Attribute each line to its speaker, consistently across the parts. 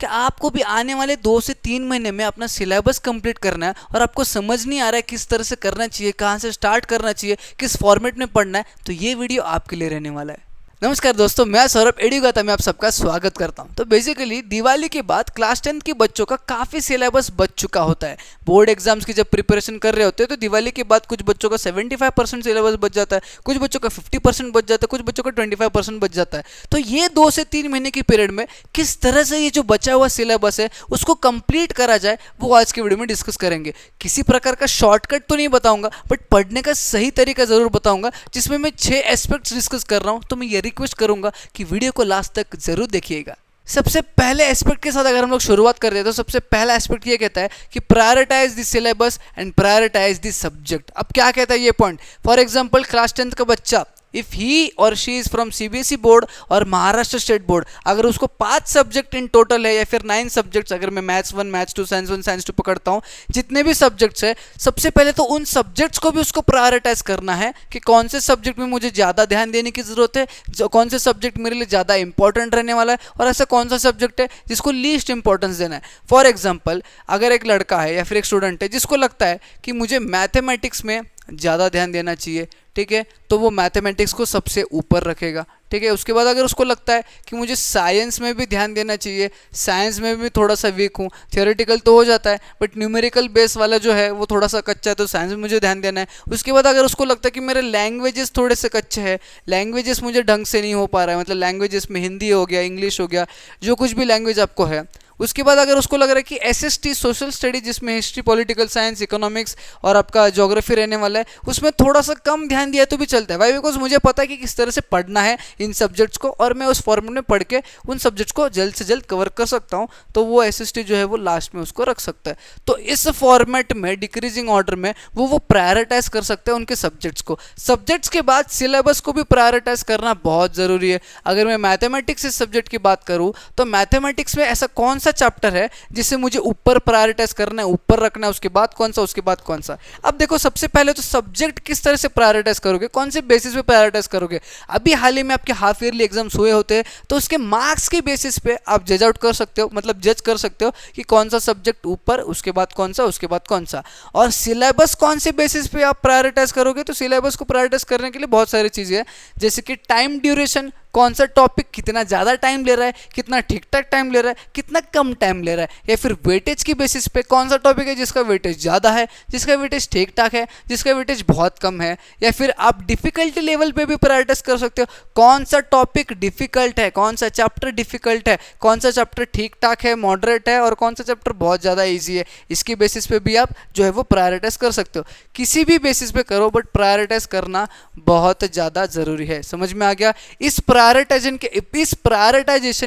Speaker 1: कि आपको भी आने वाले 2 से 3 महीने में अपना सिलेबस कंप्लीट करना है और आपको समझ नहीं आ रहा है किस तरह से करना चाहिए, कहाँ से स्टार्ट करना चाहिए, किस फॉर्मेट में पढ़ना है, तो ये वीडियो आपके लिए रहने वाला है। नमस्कार दोस्तों, मैं सौरभ एडुगाता में आप सबका स्वागत करता हूं। तो बेसिकली दिवाली के बाद क्लास 10 के बच्चों का काफ़ी सिलेबस बच चुका होता है। बोर्ड एग्जाम्स की जब प्रिपरेशन कर रहे होते हैं तो दिवाली के बाद कुछ बच्चों का 75% सिलेबस बच जाता है, कुछ बच्चों का 50% बच जाता है, कुछ बच्चों का 25% बच जाता है। तो ये 2 से 3 महीने की पीरियड में किस तरह से ये जो बचा हुआ सिलेबस है उसको कंप्लीट करा जाए, वो आज की वीडियो में डिस्कस करेंगे। किसी प्रकार का शॉर्टकट तो नहीं बताऊंगा, बट पढ़ने का सही तरीका जरूर बताऊंगा, जिसमें मैं 6 एस्पेक्ट्स डिस्कस कर रहा हूं। तो मैं ये रिक्वेस्ट करूंगा कि वीडियो को लास्ट तक जरूर देखिएगा। सबसे पहले एस्पेक्ट के साथ अगर हम लोग शुरुआत करते हैं तो सबसे पहला एस्पेक्ट ये कहता है कि prioritise the syllabus and prioritise the subject. अब क्या कहता है ये पॉइंट? फॉर एग्जांपल क्लास 10 का बच्चा, इफ़ ही और she is from CBSE board और महाराष्ट्र स्टेट बोर्ड, अगर उसको 5 सब्जेक्ट इन टोटल है या फिर 9 सब्जेक्ट्स, अगर मैं मैथ्स 1, मैथ्स 2, साइंस 1, साइंस 2 पकड़ता हूँ, जितने भी सब्जेक्ट्स है, सबसे पहले तो उन सब्जेक्ट्स को भी उसको प्रायोरिटाइज करना है कि कौन से सब्जेक्ट में मुझे ज़्यादा ध्यान देने की ज़रूरत है, कौन से सब्जेक्ट मेरे लिए ज़्यादा इंपॉर्टेंट रहने वाला है, और ऐसा कौन सा सब्जेक्ट है जिसको लीस्ट इंपॉर्टेंस देना है। फॉर एग्जाम्पल, अगर एक लड़का है या फिर एक स्टूडेंट है जिसको लगता है कि मुझे मैथमेटिक्स में ज़्यादा ध्यान देना चाहिए, ठीक है, तो वो मैथमेटिक्स को सबसे ऊपर रखेगा, ठीक है। उसके बाद अगर उसको लगता है कि मुझे साइंस में भी ध्यान देना चाहिए, साइंस में भी थोड़ा सा वीक हूँ, थियोरेटिकल तो हो जाता है बट न्यूमेरिकल बेस वाला जो है वो थोड़ा सा कच्चा है, तो साइंस में मुझे ध्यान देना है। उसके बाद अगर उसको लगता है कि मेरे लैंग्वेजेस थोड़े से कच्चे हैं, लैंग्वेजेस मुझे ढंग से नहीं हो पा रहा है, मतलब लैंग्वेजेस में हिंदी हो गया, इंग्लिश हो गया, जो कुछ भी लैंग्वेज आपको है। उसके बाद अगर उसको लग रहा है कि एसएसटी सोशल स्टडी, जिसमें हिस्ट्री, पॉलिटिकल साइंस, इकोनॉमिक्स और आपका ज्योग्राफी रहने वाला है, उसमें थोड़ा सा कम ध्यान दिया तो भी चलता है। वाई? बिकॉज मुझे पता है कि किस तरह से पढ़ना है इन सब्जेक्ट्स को और मैं उस फॉर्मेट में पढ़ के उन सब्जेक्ट्स को जल्द से जल्द कवर कर सकता हूँ, तो वो एसएसटी जो है वो लास्ट में उसको रख सकता है। तो इस फॉर्मेट में डिक्रीजिंग ऑर्डर में वो प्रायोरिटाइज कर सकते हैं उनके सब्जेक्ट्स को। सब्जेक्ट्स के बाद सिलेबस को भी प्रायोरिटाइज करना बहुत ज़रूरी है। अगर मैं मैथमेटिक्स इस सब्जेक्ट की बात करूँ तो मैथमेटिक्स में ऐसा कौन सा चैप्टर है जिसे मुझे ऊपर प्रायोरिटाइज करना है, ऊपर रखना है, उसके बाद कौन सा, उसके बाद कौन सा। अब देखो, सबसे पहले तो सब्जेक्ट किस तरह से प्रायोरिटाइज करोगे, कौन से बेसिस पे प्रायोरिटाइज करोगे। अभी हाल ही में आपके हाफ ईयरली एग्जाम्स हुए होते हैं, तो उसके मार्क्स के बेसिस पे आप जज आउट कर सकते हो, मतलब जज कर सकते हो कि कौन सा सब्जेक्ट ऊपर, उसके बाद कौन सा, उसके बाद कौन सा। और सिलेबस कौन से बेसिस पे आप प्रायोरिटाइज करोगे, तो सिलेबस को प्रायोरिटाइज करने के लिए बहुत सारी चीज़ें हैं, जैसे कि टाइम ड्यूरेशन, कौन सा टॉपिक कितना ज़्यादा टाइम ले रहा है, कितना ठीक ठाक टाइम ले रहा है, कितना कम टाइम ले रहा है, या फिर वेटेज की बेसिस पे कौन सा टॉपिक है जिसका वेटेज ज़्यादा है, जिसका वेटेज ठीक ठाक है, जिसका वेटेज बहुत कम है। या फिर आप डिफ़िकल्टी लेवल पे भी प्रायोरिटाइज कर सकते हो, कौन सा टॉपिक डिफ़िकल्ट है, कौन सा चैप्टर डिफ़िकल्ट है, कौन सा चैप्टर ठीक ठाक है, मॉडरेट है, और कौन सा चैप्टर बहुत ज़्यादा ईजी है। इसकी बेसिस पे भी आप जो है वो प्रायोरिटाइज कर सकते हो। किसी भी बेसिस पे करो, बट प्रायोरिटाइज करना बहुत ज़्यादा ज़रूरी है। समझ में आ गया? इस प्रायोरिटाइजेशन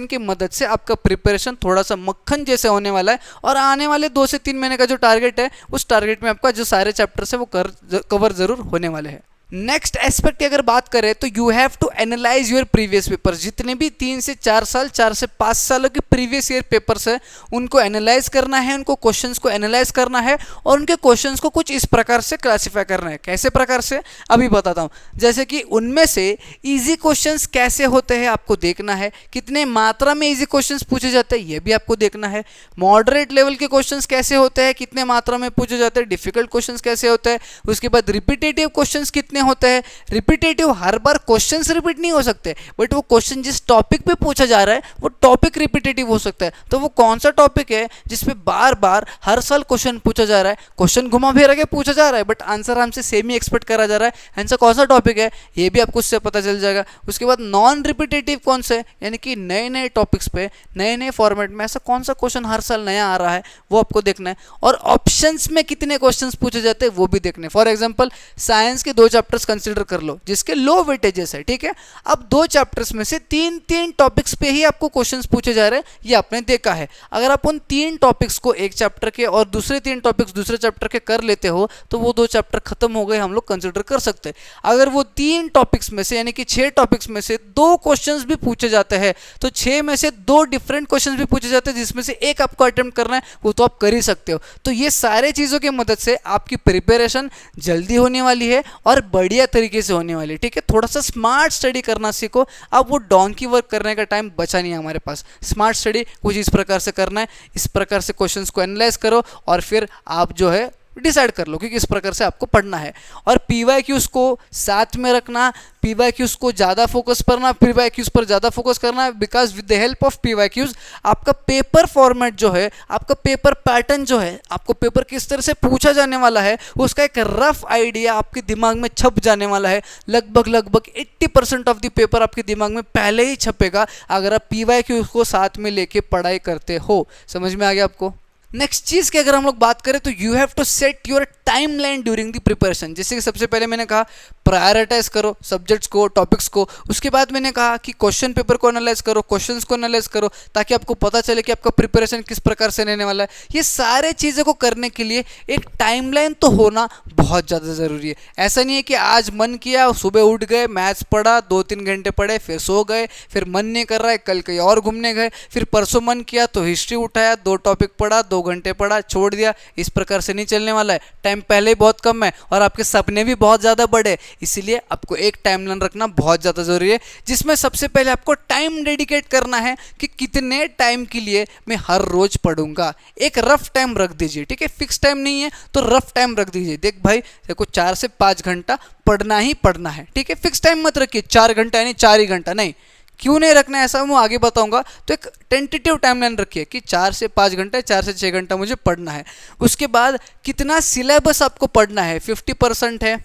Speaker 1: की मदद से आपका प्रिपरेशन थोड़ा सा मक्खन जैसे होने वाला है, और आने वाले 2 से 3 महीने का जो टारगेट है, उस टारगेट में आपका जो सारे चैप्टर्स है वो कवर जरूर होने वाले हैं। नेक्स्ट एस्पेक्ट की अगर बात करें तो you have to analyse your previous paper. जितने भी 3 से 4 साल, 4 से 5 सालों के प्रीवियस ईयर पेपर्स है, उनको एनालाइज करना है, उनको क्वेश्चंस को एनालाइज करना है, और उनके क्वेश्चंस को कुछ इस प्रकार से क्लासिफाई करना है। कैसे प्रकार से, अभी बताता हूँ। जैसे कि उनमें से ईजी क्वेश्चंस कैसे होते हैं आपको देखना है, कितने मात्रा में ईजी क्वेश्चंस पूछे जाते हैं ये भी आपको देखना है, मॉडरेट लेवल के क्वेश्चंस कैसे होते हैं, कितने मात्रा में पूछे जाते हैं, डिफिकल्ट क्वेश्चंस कैसे होते हैं, उसके बाद रिपीटेटिव क्वेश्चंस कितने होते हैं। रिपीटेटिव, हर बार क्वेश्चंस रिपीट नहीं हो सकते, बट वो क्वेश्चन जिस टॉपिक पे पूछा जा रहा है वो टॉपिक रिपीटेटिव हो सकता है। तो वो कौन सा टॉपिक है जिसपे बार बार हर साल क्वेश्चन पूछा जा रहा है, क्वेश्चन घुमा फिरा के पूछा जा रहा है, बट आंसर हमसे सेम ही एक्सपेक्ट करा जा रहा है, ऐसा कौन सा टॉपिक है ये भी आपको उससे पता चल जाएगा। उसके बाद नॉन रिपीटेटिव कौन से, यानी कि नए नए टॉपिक्स पे नए नए फॉर्मेट में ऐसा कौन सा क्वेश्चन हर साल नया आ रहा है, वो आपको देखना है। और ऑप्शंस में कितने क्वेश्चन पूछे जाते हैं वो भी देखने। फॉर एग्जाम्पल, साइंस के 2 चैप्टर्स कंसिडर कर लो जिसके लो वेटेजेस है, ठीक है। अब 2 चैप्टर्स में से 3 टॉपिक्स पे ही आपको क्वेश्चंस पूछे जा रहे हैं, ये आपने देखा है। अगर आप उन 3 टॉपिक्स को एक चैप्टर के और दूसरे 3 टॉपिक्स दूसरे चैप्टर के कर लेते हो तो वो 2 चैप्टर खत्म हो गए, हम लोग कंसिडर कर सकते हैं। अगर वो 3 टॉपिक्स में से, यानी कि 6 टॉपिक्स में से 2 क्वेश्चंस भी पूछे जाते हैं, तो 6 में से 2 डिफरेंट क्वेश्चंस भी पूछे जाते हैं, जिसमें से एक आपको अटेम्प्ट करना है, वो तो आप कर ही सकते हो। तो ये सारे चीज़ों की मदद से आपकी प्रिपरेशन जल्दी होने वाली है और बढ़िया तरीके से होने वाली है। ठीक है, थोड़ा सा स्मार्ट स्टडी करना सीखो। अब वो डोंकी वर्क करने का टाइम बचा नहीं है हमारे पास। स्मार्ट स्टडी कुछ इस प्रकार से करना है, इस प्रकार से क्वेश्चंस को एनालाइज करो और फिर आप जो है डिसाइड कर लो कि किस प्रकार से आपको पढ़ना है। और पीवाईक्यूज को साथ में रखना, पीवाईक्यूज को ज़्यादा फोकस करना, पीवाईक्यूज पर ज़्यादा फोकस करना, because with the help of PYQs आपका पेपर फॉर्मेट जो है, आपका पेपर पैटर्न जो है, आपको पेपर किस तरह से पूछा जाने वाला है उसका एक रफ आइडिया आपके दिमाग में छप जाने वाला है। लगभग 80% ऑफ द पेपर आपके दिमाग में पहले ही छपेगा अगर आप पीवाईक्यूज को साथ में लेके पढ़ाई करते हो। समझ में आ गया आपको? नेक्स्ट चीज़ की अगर हम लोग बात करें तो you have to set your timeline during the preparation. जैसे कि सबसे पहले मैंने कहा प्रायोरिटाइज करो सब्जेक्ट्स को, टॉपिक्स को। उसके बाद मैंने कहा कि क्वेश्चन पेपर को एनालाइज करो, क्वेश्चंस को एनालाइज करो, ताकि आपको पता चले कि आपका प्रिपरेशन किस प्रकार से रहने वाला है। ये सारे चीज़ों को करने के लिए एक टाइमलाइन तो होना बहुत ज़्यादा ज़रूरी है। ऐसा नहीं है कि आज मन किया, सुबह उठ गए, मैथ्स पढ़ा, 2-3 घंटे पढ़े, फिर सो गए, फिर मन नहीं कर रहा है, कल कहीं और घूमने गए, फिर परसों मन किया तो हिस्ट्री उठाया, 2 टॉपिक पढ़ा, 2 घंटे पढ़ा, छोड़ दिया। इस प्रकार से नहीं चलने वाला है। टाइम पहले ही बहुत कम है और आपके सपने भी बहुत ज़्यादा बड़े, इसीलिए आपको एक टाइमलाइन रखना बहुत ज़्यादा ज़रूरी है, जिसमें सबसे पहले आपको टाइम डेडिकेट करना है कि कितने टाइम के लिए मैं हर रोज पढ़ूंगा। एक रफ टाइम रख दीजिए। ठीक है, फिक्स टाइम नहीं है तो रफ टाइम रख दीजिए। देख भाई, देखो 4 से 5 घंटा पढ़ना ही पढ़ना है। ठीक है, फिक्स टाइम मत रखिए 4 घंटा यानी 4 ही घंटा, नहीं। क्यों नहीं रखना है ऐसा मैं आगे बताऊंगा। तो एक टेंटेटिव टाइमलाइन रखिए कि 4 से 5 घंटे, 4 से 6 घंटा मुझे पढ़ना है। उसके बाद कितना सिलेबस आपको पढ़ना है, 50% है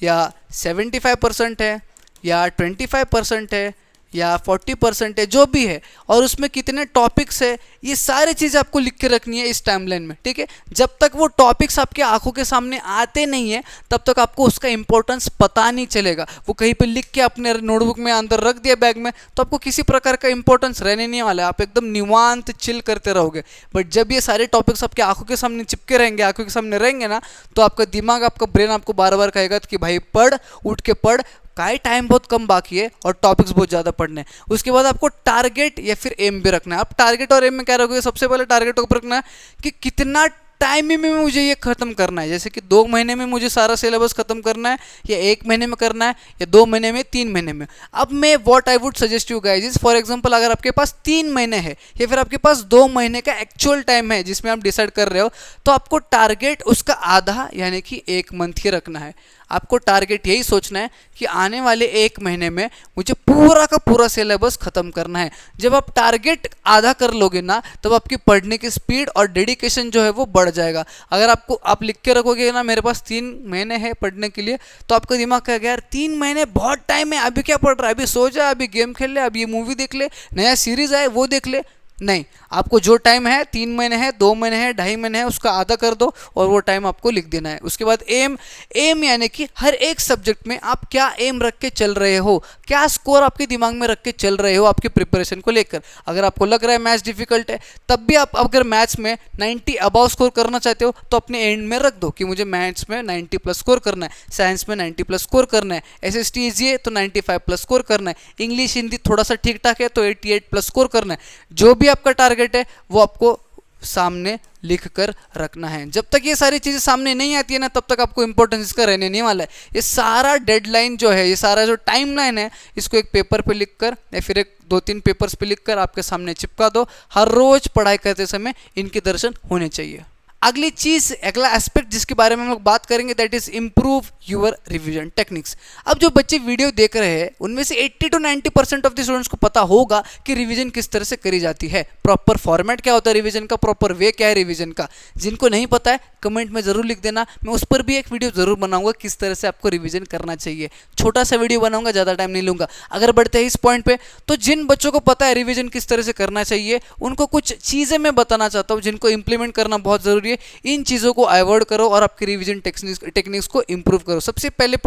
Speaker 1: या 75% है या 25% है या 40% है, जो भी है, और उसमें कितने टॉपिक्स है, ये सारी चीज़ें आपको लिख के रखनी है इस टाइमलाइन में। ठीक है, जब तक वो टॉपिक्स आपके आंखों के सामने आते नहीं है तब तक आपको उसका इंपॉर्टेंस पता नहीं चलेगा। वो कहीं पे लिख के अपने नोटबुक में अंदर रख दिया बैग में तो आपको किसी प्रकार का इंपॉर्टेंस रहने नहीं वाला है। आप एकदम निवांत चिल करते रहोगे। बट जब ये सारे टॉपिक्स आपके आंखों के सामने चिपके रहेंगे, आंखों के सामने रहेंगे ना, तो आपका दिमाग, आपका ब्रेन आपको बार बार कहेगा कि भाई पढ़, उठ के पढ़, काई टाइम बहुत कम बाकी है और टॉपिक्स बहुत ज़्यादा पढ़ने हैं। उसके बाद आपको टारगेट या फिर एम भी रखना है। आप टारगेट और एम में क्या रखोगे? सबसे पहले टारगेट को रखना है कि कितना टाइम में मुझे ये खत्म करना है। जैसे कि 2 महीने में मुझे सारा सिलेबस खत्म करना है, या 1 महीने में करना है, या 2 महीने में, 3 महीने में। अब मैं what I would suggest you guys, for example अगर आपके पास 3 महीने है या फिर आपके पास 2 महीने का एक्चुअल टाइम है जिसमें आप डिसाइड कर रहे हो, तो आपको टारगेट उसका आधा यानी कि 1 मंथ ही रखना है। आपको टारगेट यही सोचना है कि आने वाले 1 महीने में मुझे पूरा का पूरा सिलेबस खत्म करना है। जब आप टारगेट आधा कर लोगे ना, तब आपकी पढ़ने की स्पीड और डेडिकेशन जो है वो बढ़ जाएगा। अगर आप लिख के रखोगे ना मेरे पास 3 महीने है पढ़ने के लिए, तो आपका दिमाग कहेगा यार 3 महीने बहुत टाइम है, अभी क्या पढ़ रहा है, अभी सो जा, अभी गेम खेल ले, अभी ये मूवी देख ले, नया सीरीज आए वो देख ले। नहीं, आपको जो टाइम है 3 महीने है, 2 महीने है, 2.5 महीने है, उसका आधा कर दो और वो टाइम आपको लिख देना है। उसके बाद एम यानी कि हर एक सब्जेक्ट में आप क्या एम रख के चल रहे हो, क्या स्कोर आपके दिमाग में रख के चल रहे हो आपके प्रिपरेशन को लेकर। अगर आपको लग रहा है मैथ्स डिफिकल्ट है, तब भी आप अगर मैथ्स में 90 अबाव स्कोर करना चाहते हो तो अपने एंड में रख दो कि मुझे मैथ्स में 90+ स्कोर करना है, साइंस में 90+ स्कोर करना है, SST ईजी है तो 95+ स्कोर करना है, इंग्लिश हिंदी थोड़ा सा ठीक ठाक है तो 88+ स्कोर करना है। जो भी आपका टारगेट है वो आपको सामने लिख कर रखना है। जब तक ये सारी चीज़ें सामने नहीं आती है ना, तब तक आपको इंपॉर्टेंस इसका रहने नहीं वाला है। ये सारा डेडलाइन जो है, ये सारा जो टाइमलाइन है, इसको एक पेपर पे लिख कर या फिर 2-3 पेपर्स पे लिख कर आपके सामने चिपका दो। हर रोज पढ़ाई करते समय इनके दर्शन होने चाहिए। अगली चीज़, अगला एस्पेक्ट जिसके बारे में हम लोग बात करेंगे, that is improve your revision techniques. अब जो बच्चे वीडियो देख रहे हैं उनमें से 80 to 90% ऑफ द स्टूडेंट्स को पता होगा कि रिवीजन किस तरह से करी जाती है, प्रॉपर फॉर्मेट क्या होता है रिवीजन का, प्रॉपर वे क्या है रिवीजन का। जिनको नहीं पता है कमेंट में ज़रूर लिख देना, मैं उस पर भी एक वीडियो ज़रूर बनाऊंगा किस तरह से आपको रिवीजन करना चाहिए। छोटा सा वीडियो बनाऊंगा, ज़्यादा टाइम नहीं लूँगा। अगर बढ़ते हैं इस पॉइंट पे, तो जिन बच्चों को पता है रिवीजन किस तरह से करना चाहिए, उनको कुछ चीज़ें मैं बताना चाहता हूँ जिनको इंप्लीमेंट करना बहुत ज़रूरी है। इन चीज़ों को अवॉइड करो और आपकी रिवीजन टेक्निक्स को इंप्रूव करो। सबसे पहला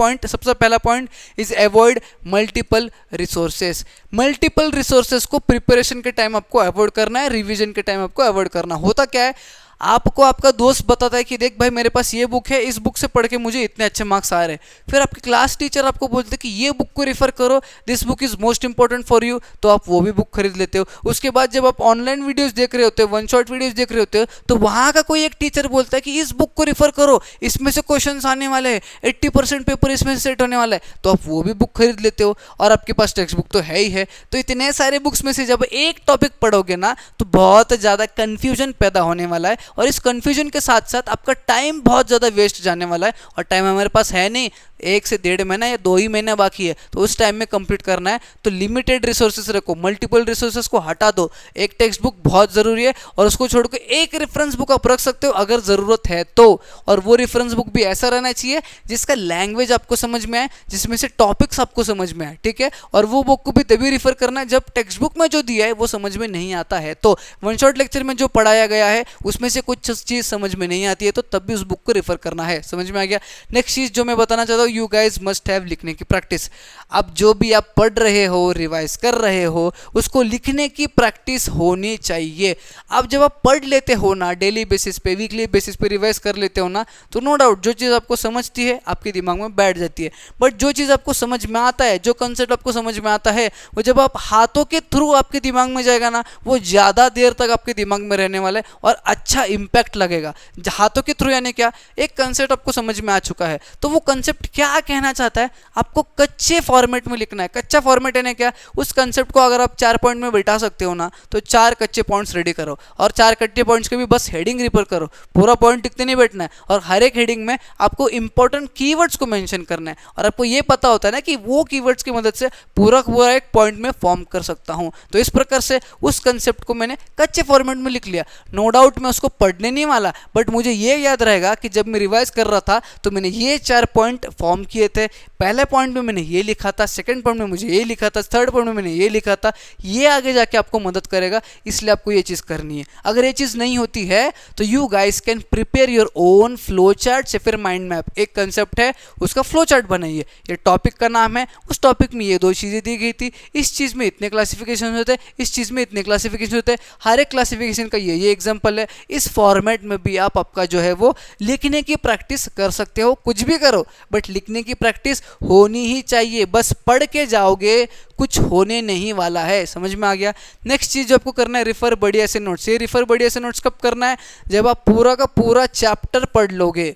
Speaker 1: point is avoid multiple resources. Multiple resources को प्रिपरेशन के टाइम आपको अवॉइड करना है, रिवीजन के टाइम आपको अवॉइड करना। होता क्या है, आपको आपका दोस्त बताता है कि देख भाई मेरे पास ये बुक है, इस बुक से पढ़ के मुझे इतने अच्छे मार्क्स आ रहे हैं। फिर आपके क्लास टीचर आपको बोलते हैं कि ये बुक को रेफर करो, this book is most important for you, तो आप वो भी बुक खरीद लेते हो। उसके बाद जब आप ऑनलाइन वीडियोस देख रहे होते हो, वन शॉट वीडियोस देख रहे होते हो, तो वहां का कोई एक टीचर बोलता है कि इस बुक को रेफर करो, इसमें से क्वेश्चन आने वाले हैं, 80% पेपर इसमें से सेट होने वाला है, तो आप वो भी बुक खरीद लेते हो। और आपके पास टेक्स्ट बुक तो है ही है। तो इतने सारे बुक्स में से जब एक टॉपिक पढ़ोगे ना तो बहुत ज़्यादा कन्फ्यूजन पैदा होने वाला है, और इस कन्फ्यूजन के साथ साथ आपका टाइम बहुत ज़्यादा वेस्ट जाने वाला है। और टाइम हमारे पास है नहीं, 1 से 1.5 महीना या 2 ही महीना बाकी है, तो उस टाइम में कंप्लीट करना है। तो लिमिटेड रिसोर्सेज रखो, मल्टीपल रिसोर्सेज को हटा दो। एक टेक्स्ट बुक बहुत ज़रूरी है, और उसको छोड़ के एक रेफरेंस बुक आप रख सकते हो अगर ज़रूरत है तो। और वो रेफरेंस बुक भी ऐसा रहना चाहिए जिसका लैंग्वेज आपको समझ में आए, जिसमें से टॉपिक्स आपको समझ में आए, ठीक है। और वो बुक को भी तभी रिफर करना है जब टेक्स्ट बुक में जो दिया है वो समझ में नहीं आता है। तो वन शॉट लेक्चर में जो पढ़ाया गया है उसमें से कुछ चीज़ समझ में नहीं आती है, तो तब भी उस बुक को रेफर करना है। समझ में आ गया। नेक्स्ट चीज़ जो मैं बताना चाहता हूँ, यू गाइज मस्ट हैव लिखने की प्रैक्टिस। अब जो भी आप पढ़ रहे हो, रिवाइज कर रहे हो, उसको लिखने की प्रैक्टिस होनी चाहिए। अब जब आप पढ़ लेते हो ना, डेली बेसिस पे, वीकली बेसिस पे रिवाइज कर लेते हो ना, तो नो डाउट जो चीज़ आपको समझती है आपके दिमाग में बैठ जाती है। बट जो चीज़ आपको समझ में आता है, जो कंसेप्ट आपको समझ में आता है, वो जब आप हाथों के थ्रू आपके दिमाग में जाएगा ना, वो ज़्यादा देर तक आपके दिमाग में रहने वाला है और अच्छा इम्पैक्ट लगेगा। हाथों के थ्रू यानी क्या, एक कंसेप्ट आपको समझ में आ चुका है, तो वो कंसेप्ट क्या कहना चाहता है आपको कच्चे फॉर्मेट में लिखना है। कच्चा फॉर्मेट यानी क्या, उस कंसेप्ट को अगर आप 4 पॉइंट में बैठा सकते हो ना, तो 4 कच्चे पॉइंट्स रेडी करो, और 4 कच्चे पॉइंट्स के भी बस हेडिंग रिपर करो, पूरा पॉइंट लिखते नहीं बैठना है। और हर एक हेडिंग में आपको इंपॉर्टेंट कीवर्ड्स को मेंशन करना है, और आपको ये पता होता है ना कि वो कीवर्ड्स की मदद से पूरा एक पॉइंट में फॉर्म कर सकता हूँ। तो इस प्रकार से उस कंसेप्ट को मैंने कच्चे फॉर्मेट में लिख लिया। नो डाउट मैं उसको पढ़ने नहीं वाला, बट मुझे ये याद रहेगा कि जब मैं रिवाइज कर रहा था तो मैंने ये 4 पॉइंट फॉर्म किए थे। पहले पॉइंट में मैंने ये लिखा था, सेकंड पॉइंट में मुझे ये लिखा था, थर्ड पॉइंट में मैंने ये लिखा था। ये आगे जाके आपको मदद करेगा, इसलिए आपको ये चीज़ करनी है। अगर ये चीज़ नहीं होती है तो you guys can prepare your own flow chart या फिर माइंड मैप। एक कंसेप्ट है, उसका फ्लो चार्ट बनाइए। ये टॉपिक का नाम है, उस टॉपिक में ये 2 चीज़ें दी गई थी, इस चीज़ में इतने क्लासिफिकेशन होते हैं, इस चीज़ में इतने क्लासिफिकेशन होते हैं, हर एक क्लासिफिकेशन का ये एग्जाम्पल है। इस फॉर्मेट में भी आप आपका जो है वो लिखने की प्रैक्टिस कर सकते हो। कुछ भी करो बट लिखने की प्रैक्टिस होनी ही चाहिए। बस पढ़ के जाओगे कुछ होने नहीं वाला है। समझ में आ गया। नेक्स्ट चीज़ जो आपको करना है, रिफर बढ़िया से नोट्स। ये रिफर बढ़िया से नोट्स कब करना है, जब आप पूरा का पूरा चैप्टर पढ़ लोगे।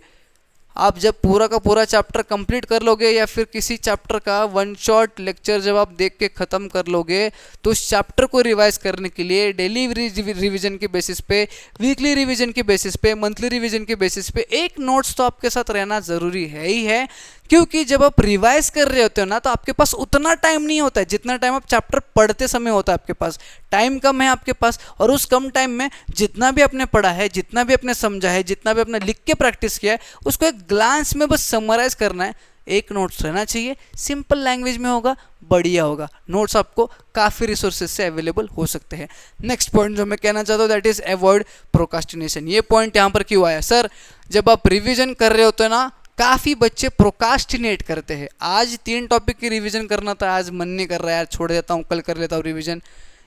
Speaker 1: आप जब पूरा का पूरा चैप्टर कंप्लीट कर लोगे, या फिर किसी चैप्टर का वन शॉट लेक्चर जब आप देख के ख़त्म कर लोगे, तो उस चैप्टर को रिवाइज करने के लिए डेली रिवीजन के बेसिस पे, वीकली रिवीजन के बेसिस पे, मंथली रिवीजन के बेसिस पे एक नोट्स तो आपके साथ रहना ज़रूरी है ही है। क्योंकि जब आप रिवाइज कर रहे होते हो ना, तो आपके पास उतना टाइम नहीं होता है जितना टाइम आप चैप्टर पढ़ते समय होता है। आपके पास टाइम कम है आपके पास, और उस कम टाइम में जितना भी आपने पढ़ा है, जितना भी आपने समझा है, जितना भी आपने लिख के प्रैक्टिस किया है, उसको एक ग्लांस में बस समराइज करना है। एक नोट्स रहना चाहिए, सिंपल लैंग्वेज में होगा, बढ़िया होगा। नोट्स आपको काफ़ी रिसोर्सेज से अवेलेबल हो सकते हैं। नेक्स्ट पॉइंट जो मैं कहना चाहता हूँ, दैट इज़ अवॉइड प्रोकास्टिनेशन। ये पॉइंट यहाँ पर क्यों आया सर, जब आप रिविजन कर रहे होते हो ना, काफ़ी बच्चे प्रोकास्टिनेट करते हैं। आज 3 टॉपिक की रिवीजन करना था, आज मन नहीं कर रहा है यार, छोड़ देता हूँ, कल कर लेता हूँ रिवीजन।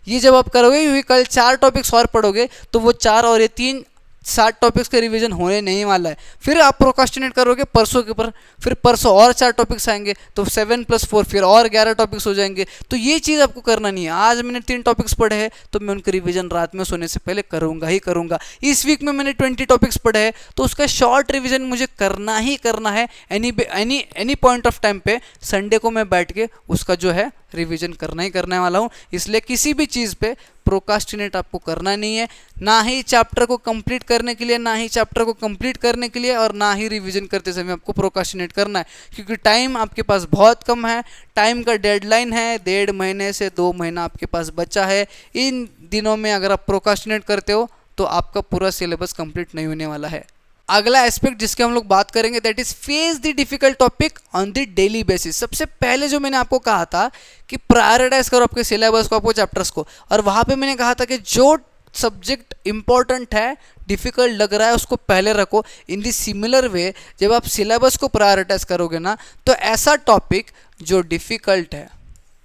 Speaker 1: ये जब आप करोगे, क्योंकि कल 4 टॉपिक्स और पढ़ोगे, तो वो 4 और ये 3 7 टॉपिक्स का रिवीजन होने नहीं वाला है। फिर आप प्रोकास्टिनेट करोगे परसों के ऊपर, फिर परसों और 4 टॉपिक्स आएंगे, तो 7 + 4 फिर और 11 टॉपिक्स हो जाएंगे। तो ये चीज़ आपको करना नहीं है। आज मैंने 3 टॉपिक्स पढ़े हैं, तो मैं उनका रिवीजन रात में सोने से पहले करूँगा ही करूँगा। इस वीक में मैंने 20 टॉपिक्स पढ़े हैं, तो उसका शॉर्ट रिवीजन मुझे करना ही करना है। एनी पॉइंट ऑफ टाइम पे संडे को मैं बैठ के उसका जो है रिवीजन करना ही करने वाला हूँ। इसलिए किसी भी चीज़ पे प्रोकास्टिनेट आपको करना नहीं है, ना ही चैप्टर को कंप्लीट करने के लिए, ना ही चैप्टर को कंप्लीट करने के लिए, और ना ही रिवीजन करते समय आपको प्रोकास्टिनेट करना है। क्योंकि टाइम आपके पास बहुत कम है, टाइम का डेडलाइन है, 1.5 महीने से 2 महीना आपके पास बचा है। इन दिनों में अगर आप प्रोकास्टिनेट करते हो तो आपका पूरा सिलेबस कंप्लीट नहीं होने वाला है। अगला एस्पेक्ट जिसके हम लोग बात करेंगे, that is face the difficult topic on the daily basis. सबसे पहले जो मैंने आपको कहा था कि प्रायोरिटाइज करो आपके सिलेबस को, आपको चैप्टर्स को, और वहाँ पे मैंने कहा था कि जो सब्जेक्ट इंपॉर्टेंट है, डिफ़िकल्ट लग रहा है, उसको पहले रखो। इन दी सिमिलर वे जब आप सिलेबस को प्रायोरिटाइज करोगे ना, तो ऐसा टॉपिक जो डिफ़िकल्ट है,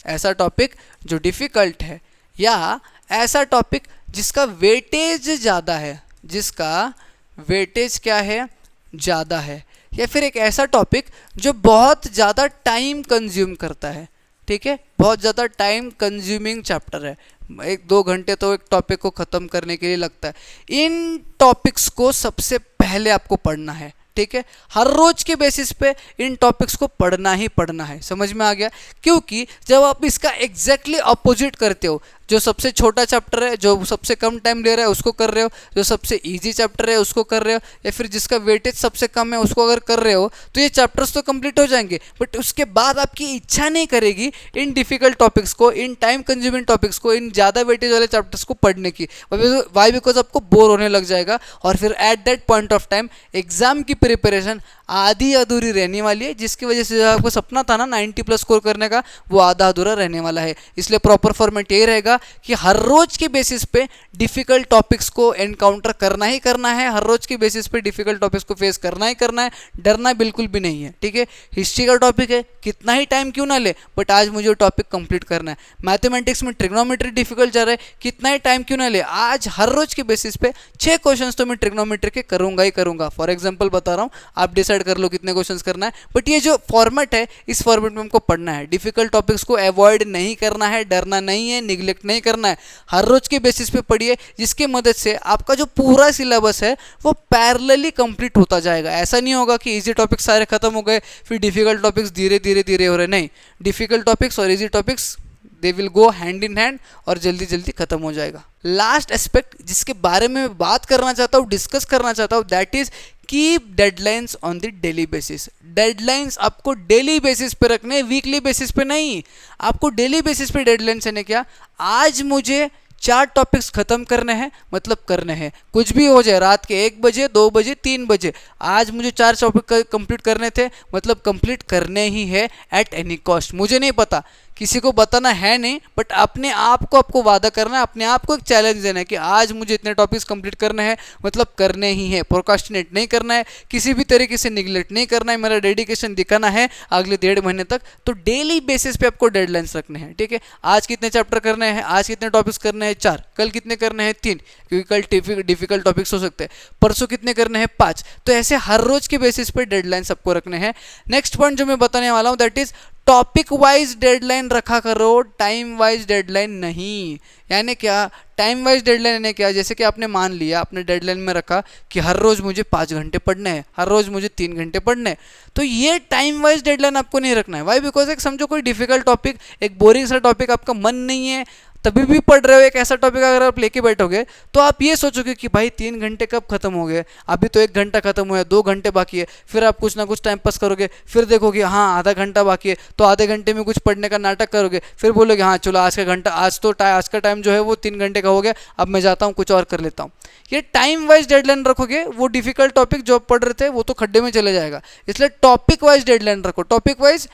Speaker 1: ऐसा टॉपिक जो डिफ़िकल्ट है, या ऐसा टॉपिक जिसका वेटेज ज़्यादा है, जिसका वेटेज क्या है, ज़्यादा है, या फिर एक ऐसा टॉपिक जो बहुत ज़्यादा टाइम कंज्यूम करता है, ठीक है, बहुत ज़्यादा टाइम कंज्यूमिंग चैप्टर है, 1-2 घंटे तो एक टॉपिक को ख़त्म करने के लिए लगता है। इन टॉपिक्स को सबसे पहले आपको पढ़ना है, ठीक है, हर रोज के बेसिस पे इन टॉपिक्स को पढ़ना ही पढ़ना है। समझ में आ गया? क्योंकि जब आप इसका एग्जैक्टली अपोजिट करते हो, जो सबसे छोटा चैप्टर है, जो सबसे कम टाइम ले रहा है उसको कर रहे हो, जो सबसे इजी चैप्टर है उसको कर रहे हो, या फिर जिसका वेटेज सबसे कम है उसको अगर कर रहे हो, तो ये चैप्टर्स तो कंप्लीट हो जाएंगे, बट उसके बाद आपकी इच्छा नहीं करेगी इन डिफिकल्ट टॉपिक्स को, इन टाइम कंज्यूमिंग टॉपिक्स को, इन ज़्यादा वेटेज वाले चैप्टर्स को पढ़ने की। वाई? बिकॉज आपको बोर होने लग जाएगा, और फिर at that point of time exam की प्रिपरेशन आधी अधूरी रहने वाली है, जिसकी वजह से आपको सपना था ना 90+ स्कोर करने का, वो आधा अधूरा रहने वाला है। इसलिए प्रॉपर फॉर्मेट ये रहेगा कि हर रोज के बेसिस पे डिफिकल्ट टॉपिक्स को एनकाउंटर करना ही करना है, हर रोज के बेसिस पे डिफिकल्ट टॉपिक्स को फेस करना ही करना है, डरना बिल्कुल भी नहीं है, ठीक है। हिस्ट्री का टॉपिक है, कितना ही टाइम क्यों ना ले, बट आज मुझे वो टॉपिक कंप्लीट करना है। मैथमेटिक्स में ट्रिग्नोमेट्री डिफिकल्ट जा रहा है, कितना ही टाइम क्यों ना ले, आज हर रोज के बेसिस पे 6 क्वेश्चन तो मैं ट्रिग्नोमेट्री के करूंगा ही करूंगा। फॉर एग्जाम्पल बता रहा हूँ, आप डिसाइड कर लो कितने क्वेश्चंस करना है, बट ये जो फॉर्मेट है, इस फॉर्मेट में हमको पढ़ना है। डिफिकल्ट टॉपिक्स को अवॉइड नहीं करना है, डरना नहीं है, निग्लेक्ट नहीं करना है, हर रोज के बेसिस पे पढ़िए, जिसकी मदद से आपका जो पूरा सिलेबस है वो पैरेलली कंप्लीट होता जाएगा। ऐसा नहीं होगा कि इजी टॉपिक्स सारे खत्म हो गए फिर डिफिकल्ट टॉपिक्स धीरे धीरे धीरे हो रहे, नहीं, डिफिकल्ट टॉपिक्स और easy topics they will go hand in hand और जल्दी जल्दी खत्म हो जाएगा। लास्ट एस्पेक्ट जिसके बारे में मैं बात करना चाहता हूँ, डिस्कस करना चाहता हूँ, that is keep deadlines on the daily basis. Deadlines आपको डेली बेसिस पे रखने, वीकली बेसिस पे नहीं, आपको डेली बेसिस पे डेडलाइंस है। क्या? आज मुझे 4 टॉपिक्स खत्म करने हैं, मतलब करने हैं, कुछ भी हो जाए, रात के 1 बजे 2 बजे 3 बजे, आज मुझे 4 टॉपिक कंप्लीट करने थे, मतलब कंप्लीट करने ही है एट एनी कॉस्ट। मुझे नहीं पता, किसी को बताना है नहीं, बट अपने आप को आपको वादा करना है, अपने आप को एक चैलेंज देना है कि आज मुझे इतने टॉपिक्स कंप्लीट करने हैं, मतलब करने ही है। प्रोक्रास्टिनेट नहीं करना है, किसी भी तरीके से निगलेक्ट नहीं करना है, मेरा डेडिकेशन दिखाना है अगले 1.5 महीने तक। तो डेली बेसिस पे आपको डेडलाइंस रखने हैं, ठीक है। आज कितने चैप्टर करने हैं, आज कितने टॉपिक्स करने हैं 4, कल कितने करने हैं 3, क्योंकि कल डिफिकल्ट टॉपिक्स हो सकते हैं, परसों कितने करने हैं 5। तो ऐसे हर रोज के बेसिस पे डेडलाइंस आपको रखने हैं। नेक्स्ट पॉइंट जो मैं बताने वाला हूँ, that is topic wise deadline रखा करो, टाइम वाइज डेडलाइन नहीं। यानी क्या? टाइम वाइज डेडलाइन यानी क्या? जैसे कि आपने मान लिया, आपने डेडलाइन में रखा कि हर रोज मुझे 5 घंटे पढ़ने हैं, हर रोज मुझे 3 घंटे पढ़ने हैं, तो ये टाइम वाइज डेडलाइन आपको नहीं रखना है। वाई? बिकॉज एक समझो कोई डिफिकल्ट टॉपिक, एक बोरिंग सा टॉपिक, आपका मन नहीं है, तभी भी पढ़ रहे हो, एक ऐसा टॉपिक अगर आप लेके बैठोगे तो आप ये सोचोगे कि भाई 3 घंटे कब खत्म हो गए, अभी तो 1 घंटा खत्म हुआ है, 2 घंटे बाकी है, फिर आप कुछ ना कुछ टाइम पास करोगे, फिर देखोगे हाँ आधा घंटा बाकी है, तो आधे घंटे में कुछ पढ़ने का नाटक करोगे, फिर बोलोगे हाँ चलो आज का घंटा, आज का टाइम जो है वो 3 घंटे का हो गया, अब मैं जाता हूँ कुछ और कर लेता हूँ। ये टाइम वाइज डेडलाइन रखोगे, वो डिफिकल्ट टॉपिक जो पढ़ रहे थे वो तो खड्डे में चले जाएगा। इसलिए टॉपिक वाइज डेडलाइन रखो। टॉपिक वाइज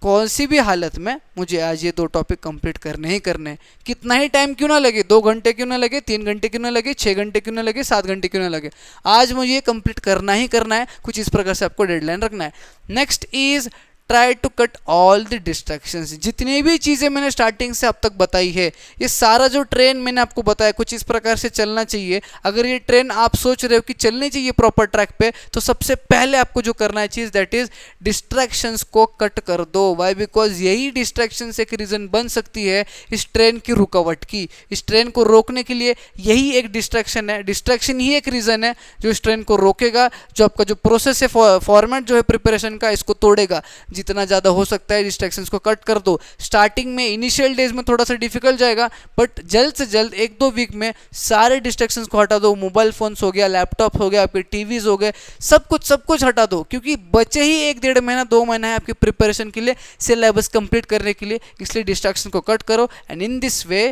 Speaker 1: कौन सी भी हालत में मुझे आज ये 2 टॉपिक कंप्लीट करने ही करने हैं, कितना ही टाइम क्यों ना लगे, 2 घंटे क्यों ना लगे, 3 घंटे क्यों ना लगे, 6 घंटे क्यों ना लगे, 7 घंटे क्यों ना लगे, आज मुझे ये कंप्लीट करना ही करना है। कुछ इस प्रकार से आपको डेडलाइन रखना है। Next is try to cut all the distractions. जितनी भी चीज़ें मैंने स्टार्टिंग से अब तक बताई है, ये सारा जो ट्रेन मैंने आपको बताया कुछ इस प्रकार से चलना चाहिए। अगर ये ट्रेन आप सोच रहे हो कि चलनी चाहिए प्रॉपर ट्रैक पे, तो सबसे पहले आपको जो करना है चीज़, दैट इज डिस्ट्रैक्शंस को कट कर दो। वाई? बिकॉज यही डिस्ट्रैक्शंस एक रीज़न बन सकती है इस ट्रेन की रुकावट की। इस ट्रेन को रोकने के लिए यही एक डिस्ट्रैक्शन है, डिस्ट्रैक्शन ही एक रीज़न है जो इस ट्रेन को रोकेगा, जो आपका जो प्रोसेस है, फॉर्मेट जो है प्रिपरेशन का, इसको तोड़ेगा। जितना ज़्यादा हो सकता है डिस्ट्रैक्शंस को कट कर दो। स्टार्टिंग में इनिशियल डेज में थोड़ा सा डिफिकल्ट जाएगा, बट जल्द से जल्द 1-2 वीक में सारे डिस्ट्रैक्शंस को हटा दो। मोबाइल फोन्स हो गया, लैपटॉप हो गया, आपके टीवीज हो गए, सब कुछ हटा दो, क्योंकि बचे ही 1-1.5 महीना 2 महीना है आपकी प्रिपरेशन के लिए, सिलेबस कंप्लीट करने के लिए। इसलिए डिस्ट्रैक्शन को कट करो, and in this way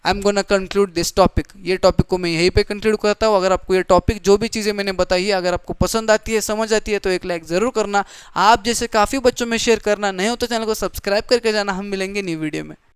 Speaker 1: I am gonna conclude this topic. ये टॉपिक को मैं यहीं पे कंक्लूड करता हूँ। अगर आपको ये टॉपिक, जो भी चीज़ें मैंने बताई है, अगर आपको पसंद आती है, समझ आती है, तो एक लाइक ज़रूर करना। आप जैसे काफ़ी बच्चों में शेयर करना, नहीं हो तो चैनल को सब्सक्राइब करके जाना। हम मिलेंगे न्यू वीडियो में।